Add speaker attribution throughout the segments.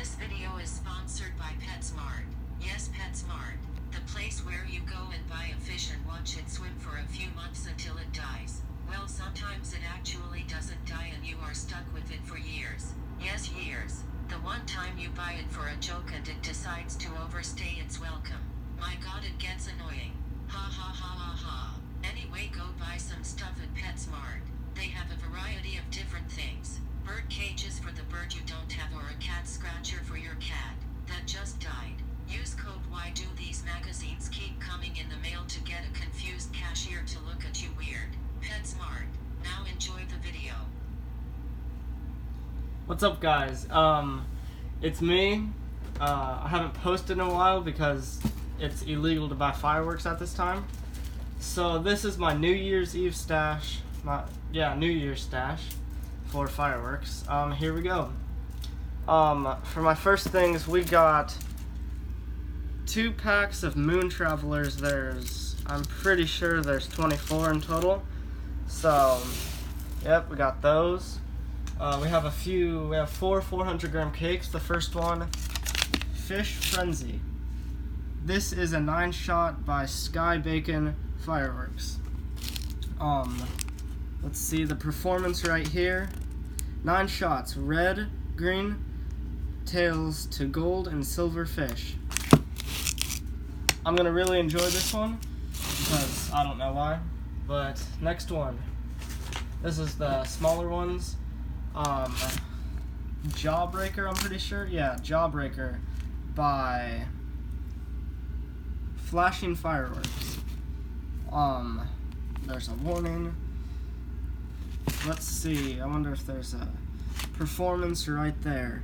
Speaker 1: This video is sponsored by PetSmart. Yes, PetSmart, the place where you go and buy a fish and watch it swim for a few months until it dies. Well, sometimes it actually doesn't die and you are stuck with it for years. Yes, years. The one time you buy it for a joke and it decides to overstay its welcome. My god, it gets annoying. Ha ha ha ha ha. Anyway, go buy some stuff at PetSmart. They have a variety of different things. Bird cages for the bird you don't have, or a cat scratcher for your cat that just died. Use code Why Do These Magazines Keep Coming in the mail to get a confused cashier to look at you weird. PetSmart. Now enjoy the video.
Speaker 2: What's up, guys? It's me. I haven't posted in a while because it's illegal to buy fireworks at this time. So this is my New Year's Eve stash. New Year's stash for fireworks. Here we go. For my first things, we got 2 packs of Moon Travelers. I'm pretty sure there's 24 in total. So, yep, we got those. We have 4 400-gram cakes. The first one, Fish Frenzy. This is a 9-shot by Sky Bacon Fireworks. Let's see the performance right here. 9 shots, red, green, tails to gold and silver fish. I'm gonna really enjoy this one because I don't know why. But next one. This is the smaller ones. Jawbreaker, I'm pretty sure. Yeah, Jawbreaker by Flashing Fireworks. There's a warning. Let's see, I wonder if there's a performance right there.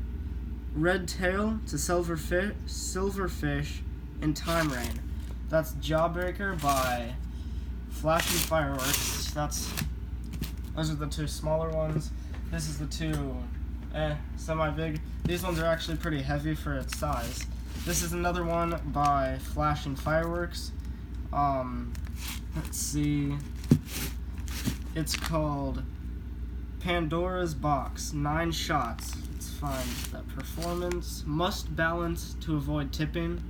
Speaker 2: Red tail to silver fish in time rain. That's Jawbreaker by Flashing Fireworks. Those are the 2 smaller ones. This is the 2 semi-big. These ones are actually pretty heavy for its size. This is another one by Flashing Fireworks. Let's see. It's called Pandora's Box. 9 shots. Let's find that performance. Must balance to avoid tipping.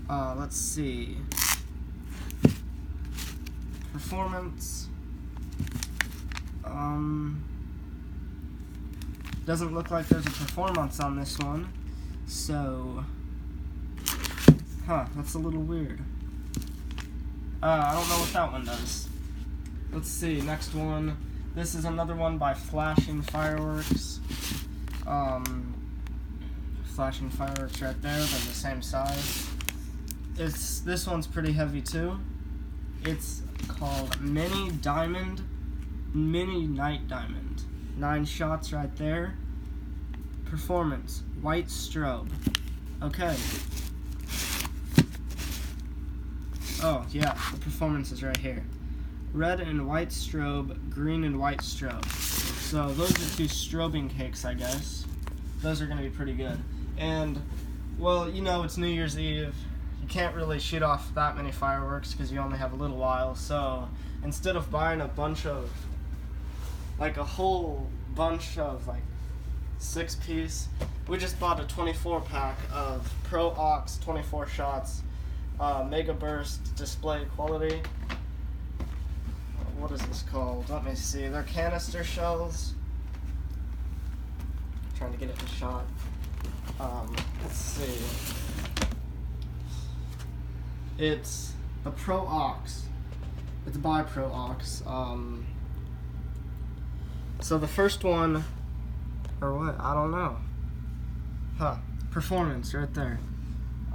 Speaker 2: Let's see. Performance. Doesn't look like there's a performance on this one. So, that's a little weird. I don't know what that one does. Let's see, next one. This is another one by Flashing Fireworks. Flashing Fireworks right there, they're the same size. This one's pretty heavy too. It's called Mini Night Diamond. 9 shots right there. Performance, white strobe. Okay. Oh, yeah, the performance is right here. Red and white strobe, green and white strobe. So those are 2 strobing cakes, I guess. Those are going to be pretty good. And, well, you know, it's New Year's Eve. You can't really shoot off that many fireworks because you only have a little while. So instead of buying a whole bunch of 6-piece, we just bought a 24-pack of Pro Aux 24 shots, Mega Burst display quality. What is this called? Let me see. They're canister shells. I'm trying to get it in shot. Let's see. It's the Pro Aux. It's by Pro Aux. So the first one, or what? I don't know. Performance right there.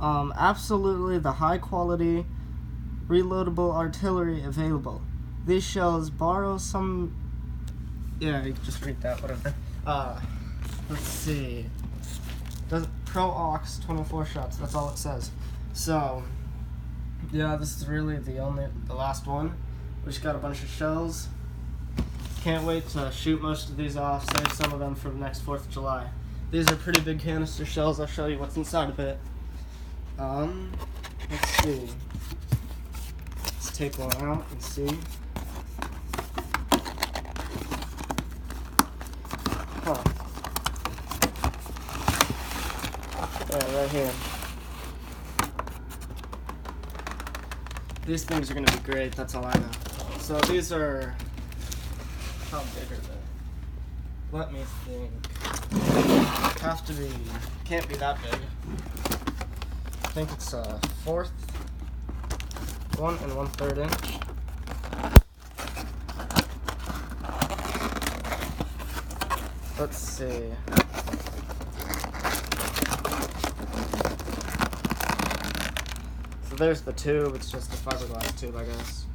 Speaker 2: Absolutely the high quality reloadable artillery available. These shells borrow some. Yeah, you can just read that, whatever. Let's see. Pro Aux 24 shots. That's all it says. So, yeah, this is really the last one. We just got a bunch of shells. Can't wait to shoot most of these off. Save some of them for the next 4th of July. These are pretty big canister shells. I'll show you what's inside of it. Let's see. Let's take one out and see. right here. These things are going to be great, that's all I know. So these are, how big are they? Let me think. Have to be, can't be that big. I think it's a 1/4, 1 1/3 inch. Let's see. So there's the tube, it's just a fiberglass tube, I guess.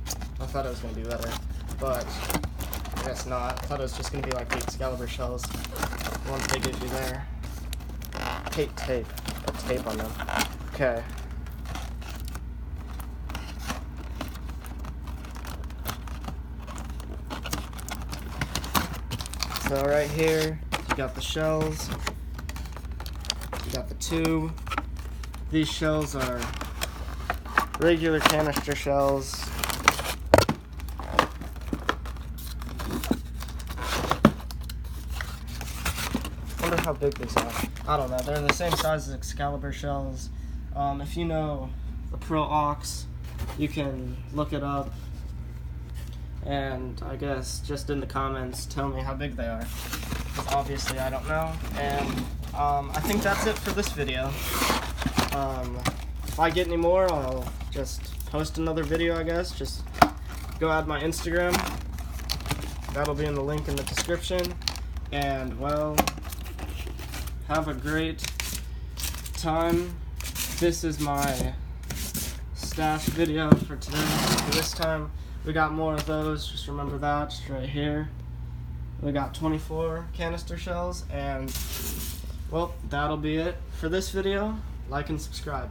Speaker 2: I thought it was going to be better, but I guess not. I thought it was just going to be like the Excalibur shells. One big issue there. Hate tape. Got tape on them. Okay. So right here, you got the shells. You got the tube. These shells are regular canister shells. Wonder how big these are. I don't know. They're the same size as Excalibur shells. If you know the Pro Ox, you can look it up. And I guess just in the comments, tell me how big they are. Because obviously I don't know. And I think that's it for this video. If I get any more, I'll just post another video, I guess. Just go add my Instagram. That'll be in the link in the description. And, well, have a great time. This is my stash video for today. For this time, we got more of those. Just remember that, just right here. We got 24 canister shells, and, well, that'll be it for this video. Like and subscribe.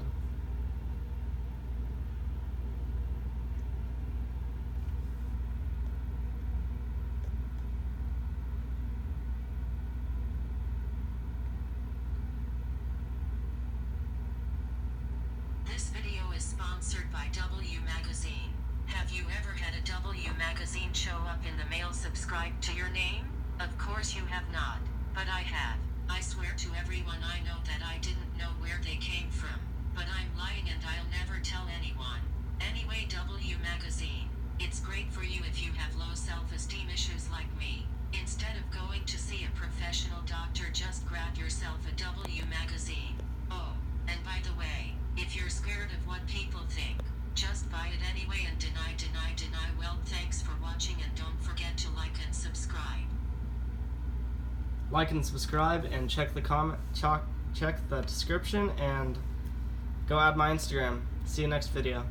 Speaker 1: This video is sponsored by W Magazine. Have you ever had a W Magazine show up in the mail subscribed to your name? Of course you have not, but I have. I swear to everyone I know that I didn't know where they came from, but I'm lying and I'll never tell anyone. Anyway, W Magazine, it's great for you if you have low self-esteem issues like me. Instead of going to see a professional doctor, just grab yourself a W Magazine. Oh, and by the way, if you're scared of what people think, just buy it anyway and deny. Well, thanks for watching, and don't forget to like and subscribe.
Speaker 2: Like and subscribe, and check the description, and go add my Instagram. See you next video.